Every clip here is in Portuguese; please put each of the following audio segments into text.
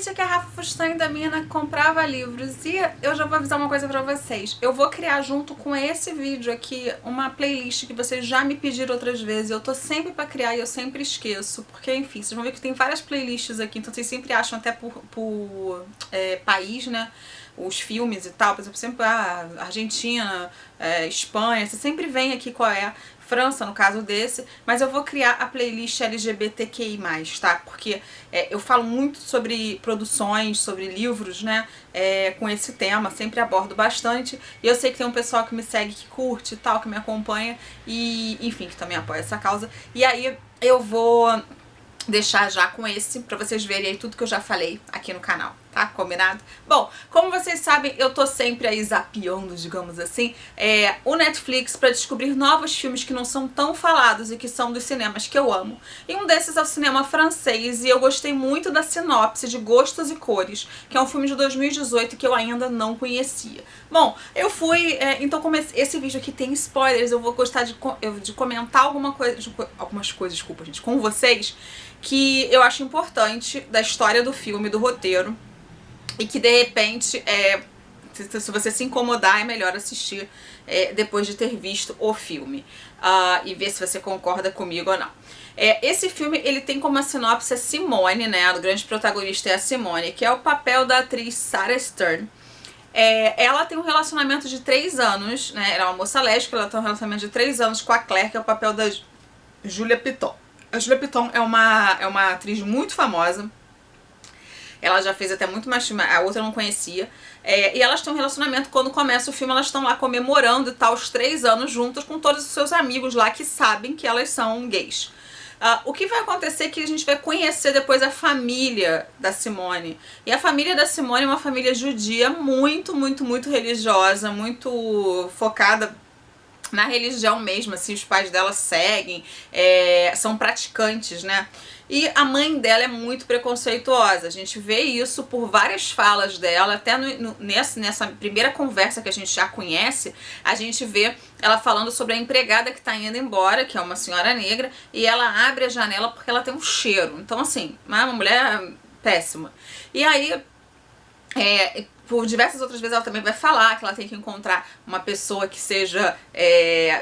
gente, aqui é a Rafa Fustan da Mina Comprava Livros e eu já vou avisar uma coisa pra vocês. Eu vou criar junto com esse vídeo aqui uma playlist que vocês já me pediram outras vezes. Eu tô sempre pra criar e eu sempre esqueço, porque enfim, vocês vão ver que tem várias playlists aqui, então vocês sempre acham até por país, né? Os filmes e tal, por exemplo, sempre Argentina, Espanha, você sempre vem aqui qual é, França no caso desse, mas eu vou criar a playlist LGBTQI+, tá? Porque eu falo muito sobre produções, sobre livros, né, com esse tema, sempre abordo bastante, e eu sei que tem um pessoal que me segue, que curte e tal, que me acompanha, e enfim, que também apoia essa causa, e aí eu vou deixar já com esse, pra vocês verem aí tudo que eu já falei aqui no canal, tá? Combinado? Bom, como vocês sabem, eu tô sempre aí zapeando, digamos assim, o Netflix pra descobrir novos filmes que não são tão falados e que são dos cinemas que eu amo. E um desses é o cinema francês, e eu gostei muito da sinopse de Gostos e Cores, que é um filme de 2018 que eu ainda não conhecia. Bom, eu fui, então como esse vídeo aqui tem spoilers, eu vou gostar de comentar algumas coisas, desculpa gente, com vocês, que eu acho importante da história do filme, do roteiro, e que de repente, se você se incomodar, é melhor assistir depois de ter visto o filme, e ver se você concorda comigo ou não. Esse filme, ele tem como a sinopse a Simone, né, o grande protagonista é a Simone, que é o papel da atriz Sarah Stern. Ela tem um relacionamento de 3 anos, né, ela é uma moça lésbica, ela tem um relacionamento de 3 anos com a Claire, que é o papel da Julia Piton. A Julia Piton é uma atriz muito famosa. Ela já fez até muito mais filme, a outra eu não conhecia. E elas têm um relacionamento, quando começa o filme, elas estão lá comemorando e tal, os 3 anos juntas com todos os seus amigos lá que sabem que elas são gays. O que vai acontecer é que a gente vai conhecer depois a família da Simone. E a família da Simone é uma família judia muito, muito, muito religiosa, muito focada na religião mesmo, assim, os pais dela seguem, são praticantes, né? E a mãe dela é muito preconceituosa, a gente vê isso por várias falas dela, até nessa primeira conversa que a gente já conhece, a gente vê ela falando sobre a empregada que tá indo embora, que é uma senhora negra, e ela abre a janela porque ela tem um cheiro. Então, assim, uma mulher péssima. E aí, por diversas outras vezes ela também vai falar que ela tem que encontrar uma pessoa que seja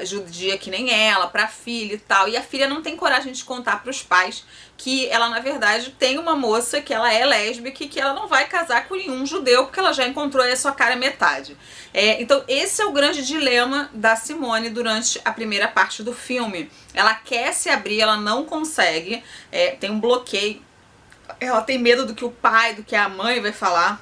judia que nem ela, pra filha e tal, e a filha não tem coragem de contar pros pais que ela na verdade tem uma moça que ela é lésbica e que ela não vai casar com nenhum judeu porque ela já encontrou aí a sua cara metade. Então esse é o grande dilema da Simone durante a primeira parte do filme. Ela quer se abrir, ela não consegue, tem um bloqueio, ela tem medo do que o pai, do que a mãe vai falar.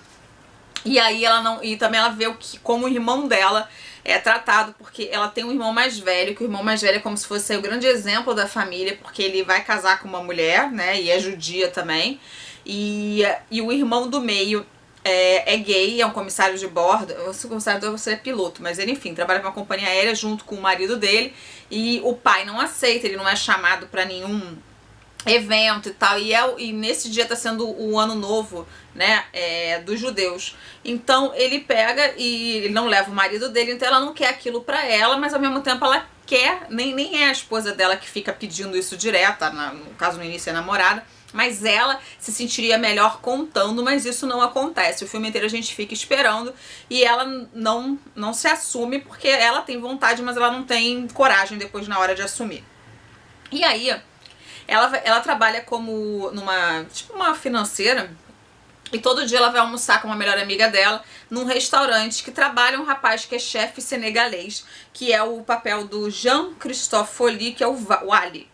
E aí ela não. E também ela vê como o irmão dela é tratado, porque ela tem um irmão mais velho, que o irmão mais velho é como se fosse o grande exemplo da família, porque ele vai casar com uma mulher, né? E é judia também. E o irmão do meio é gay, é um comissário de bordo. O comissário de bordo é piloto, mas ele, enfim, trabalha com uma companhia aérea junto com o marido dele. E o pai não aceita, ele não é chamado pra nenhum evento e tal, e nesse dia tá sendo o ano novo, né, dos judeus. Então ele pega e ele não leva o marido dele, então ela não quer aquilo pra ela, mas ao mesmo tempo ela quer, nem é a esposa dela que fica pedindo isso direto, no caso no início é a namorada, mas ela se sentiria melhor contando, mas isso não acontece. O filme inteiro a gente fica esperando e ela não se assume porque ela tem vontade, mas ela não tem coragem depois na hora de assumir. E aí ela trabalha como tipo uma financeira, e todo dia ela vai almoçar com uma melhor amiga dela num restaurante que trabalha um rapaz que é chefe senegalês, que é o papel do Jean-Christophe Folli, que é o Ali.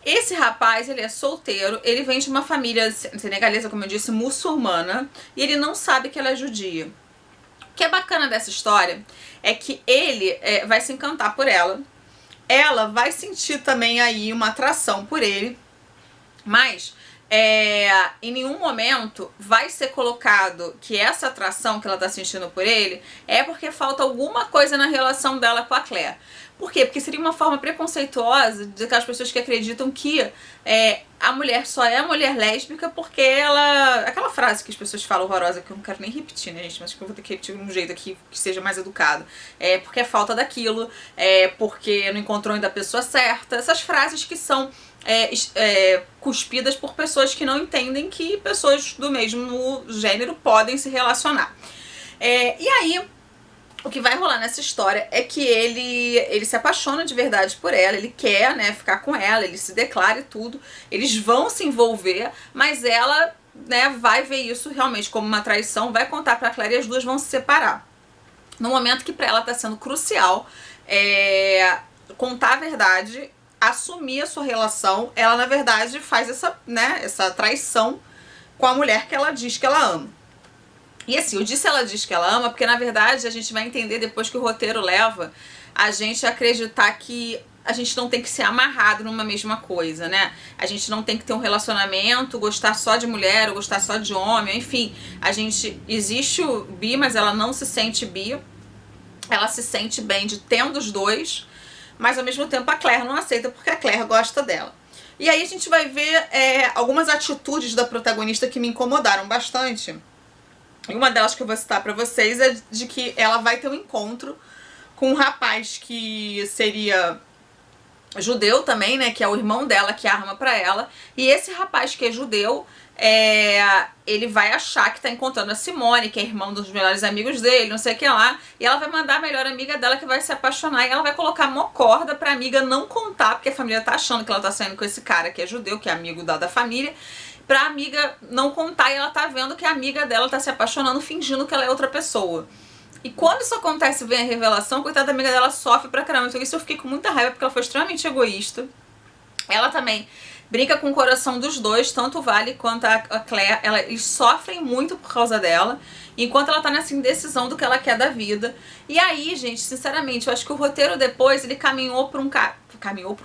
Esse rapaz, ele é solteiro, ele vem de uma família senegalesa, como eu disse, muçulmana, e ele não sabe que ela é judia. O que é bacana dessa história é que ele vai se encantar por ela, ela vai sentir também aí uma atração por ele, mas em nenhum momento vai ser colocado que essa atração que ela tá sentindo por ele é porque falta alguma coisa na relação dela com a Claire. Por quê? Porque seria uma forma preconceituosa daquelas pessoas que acreditam que a mulher só é mulher lésbica porque ela... Aquela frase que as pessoas falam horrorosa, que eu não quero nem repetir, né, gente? Mas que eu vou ter que repetir de um jeito aqui que seja mais educado. Porque é falta daquilo, porque não encontrou ainda a pessoa certa. Essas frases que são cuspidas por pessoas que não entendem que pessoas do mesmo gênero podem se relacionar. E aí, o que vai rolar nessa história é que ele se apaixona de verdade por ela, ele quer, né, ficar com ela, ele se declara e tudo, eles vão se envolver, mas ela, né, vai ver isso realmente como uma traição, vai contar pra Claire e as duas vão se separar. No momento que pra ela tá sendo crucial contar a verdade, assumir a sua relação, ela na verdade faz essa traição com a mulher que ela diz que ela ama. E assim, eu disse ela diz que ela ama, porque na verdade a gente vai entender depois que o roteiro leva a gente a acreditar que a gente não tem que ser amarrado numa mesma coisa, né? A gente não tem que ter um relacionamento, gostar só de mulher ou gostar só de homem, enfim. Existe o bi, mas ela não se sente bi. Ela se sente bem de tendo os dois, mas ao mesmo tempo a Claire não aceita porque a Claire gosta dela. E aí a gente vai ver algumas atitudes da protagonista que me incomodaram bastante. E uma delas que eu vou citar pra vocês é de que ela vai ter um encontro com um rapaz que seria judeu também, né, que é o irmão dela que arma pra ela, e esse rapaz que é judeu, ele vai achar que tá encontrando a Simone, que é irmão dos melhores amigos dele, não sei o que lá, e ela vai mandar a melhor amiga dela que vai se apaixonar, e ela vai colocar mó corda pra amiga não contar, porque a família tá achando que ela tá saindo com esse cara que é judeu, que é amigo da família, pra amiga não contar, e ela tá vendo que a amiga dela tá se apaixonando, fingindo que ela é outra pessoa. E quando isso acontece, vem a revelação, coitada da amiga dela sofre pra caramba. Então isso eu fiquei com muita raiva, porque ela foi extremamente egoísta. Ela também brinca com o coração dos dois, tanto o Vale quanto a Claire. Eles sofrem muito por causa dela, enquanto ela tá nessa indecisão do que ela quer da vida. E aí, gente, sinceramente, eu acho que o roteiro depois, ele caminhou por um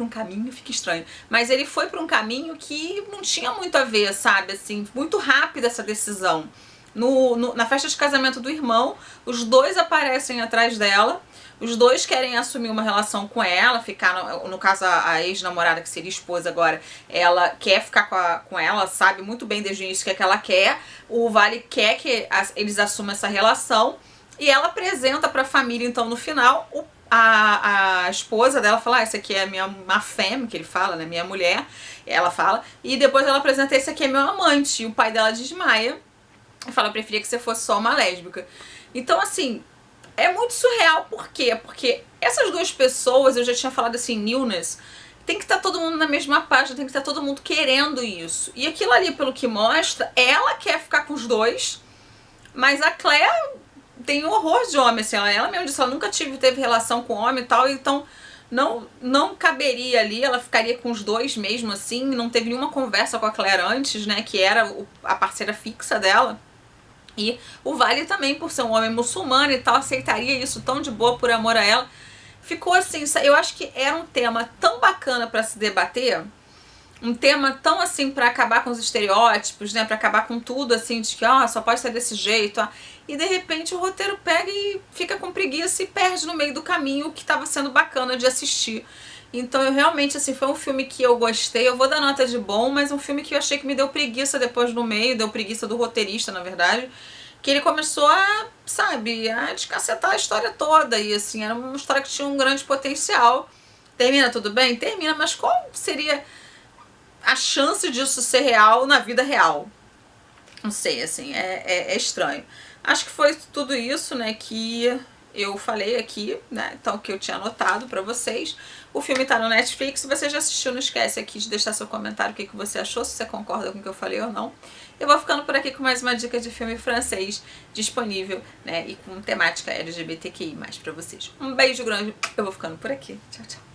caminho, fica estranho. Mas ele foi por um caminho que não tinha muito a ver, sabe? Assim, muito rápida essa decisão. Na festa de casamento do irmão, os dois aparecem atrás dela, os dois querem assumir uma relação com ela, ficar, no caso a ex-namorada, que seria esposa agora, ela quer ficar com ela, sabe muito bem desde o início o que ela quer, o Vale quer que eles assumam essa relação, e ela apresenta pra família, então no final, a esposa dela fala, essa aqui é ma femme, que ele fala, né, minha mulher, ela fala, e depois ela apresenta, esse aqui é meu amante, e o pai dela desmaia, e fala, eu preferia que você fosse só uma lésbica. Então, assim, é muito surreal. Por quê? Porque essas duas pessoas, eu já tinha falado assim, newness, tem que estar todo mundo na mesma página, tem que estar todo mundo querendo isso. E aquilo ali, pelo que mostra, ela quer ficar com os dois, mas a Claire tem horror de homem, assim, ela mesma disse, ela nunca teve relação com homem e tal, então não caberia ali, ela ficaria com os dois mesmo, assim, não teve nenhuma conversa com a Claire antes, né, que era a parceira fixa dela. E o Vale também, por ser um homem muçulmano e tal, aceitaria isso tão de boa por amor a ela. Ficou assim, eu acho que era um tema tão bacana pra se debater, um tema tão assim pra acabar com os estereótipos, né, pra acabar com tudo assim, de que só pode ser desse jeito, e de repente o roteiro pega e fica com preguiça e perde no meio do caminho o que tava sendo bacana de assistir. Então eu realmente, assim, foi um filme que eu gostei, eu vou dar nota de bom, mas um filme que eu achei que me deu preguiça depois no meio, deu preguiça do roteirista, na verdade, que ele começou a descacetar a história toda, e assim, era uma história que tinha um grande potencial. Termina tudo bem? Termina, mas qual seria a chance disso ser real na vida real? Não sei, assim, é estranho. Acho que foi tudo isso, né, que eu falei aqui, né, então que eu tinha anotado pra vocês. O filme tá no Netflix, se você já assistiu, não esquece aqui de deixar seu comentário, o que você achou, se você concorda com o que eu falei ou não. Eu vou ficando por aqui com mais uma dica de filme francês disponível, né, e com temática LGBTQI+, pra vocês. Um beijo grande, eu vou ficando por aqui. Tchau, tchau.